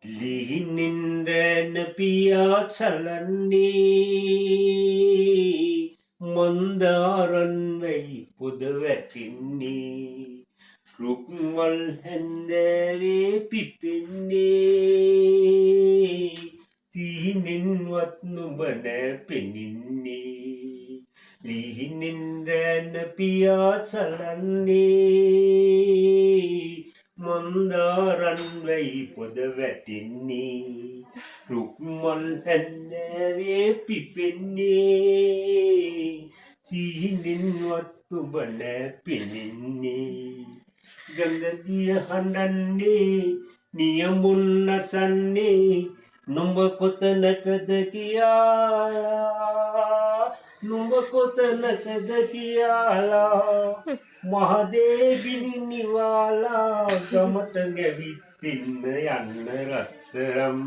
ලිහිනින්දැන පියා සලන්නේ මොන්දාරන් වැයි පුද වැටින්නේ රුක්මල් හැන්දෑවේ පිපෙන්නේ සිහිනෙන්වත් නුඹ නෑ පෙනින්නේ ලිහිනින්දැන පියා සලන්නේ මොන්දාරන් වැයි පොද වැටින්නේ රුක්මල් හැන්දෑවේ පිපෙන්නේ සිහිනෙන්වත් ඔබ නෑ පෙනෙන්නේ ගඟදිය හඬන්නේ නියමුන් නසන්නේ නුඹ කොතනකද කියලා නුඹ කොතනකද කියලා මහදේ ගිනි නිවාලා ගමට ගැවිත්තින්න යන්න රත්තරම්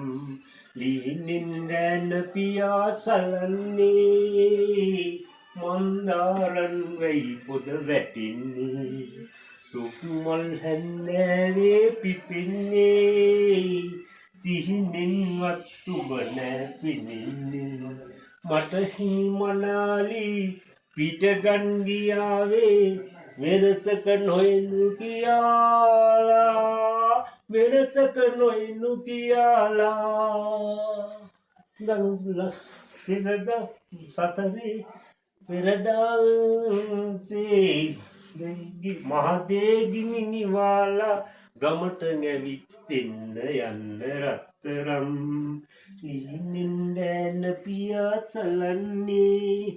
ලිහිනින්දැන පියා සලන්නේ මොන්දාරන් වෙයි පොද වැටින්නේ රුක්මල් හැන්දෑවේ පිපෙන්නේ සිහිනෙන්වත් ඔබ නෑ පෙනෙන්නේ මට හිමනාලි පිටගන් ගියාවේ වෙනසක නොයනු කියලා වෙනසක නොයනු කියලා ගනුලා පෙරදා සතරේ පෙරදාසේ මහදේ ගිනි නිවාලා ගමට නැවිත්තින්න යන්න රත්තරම් ලිහිනින්දැන පියා සලන්නේ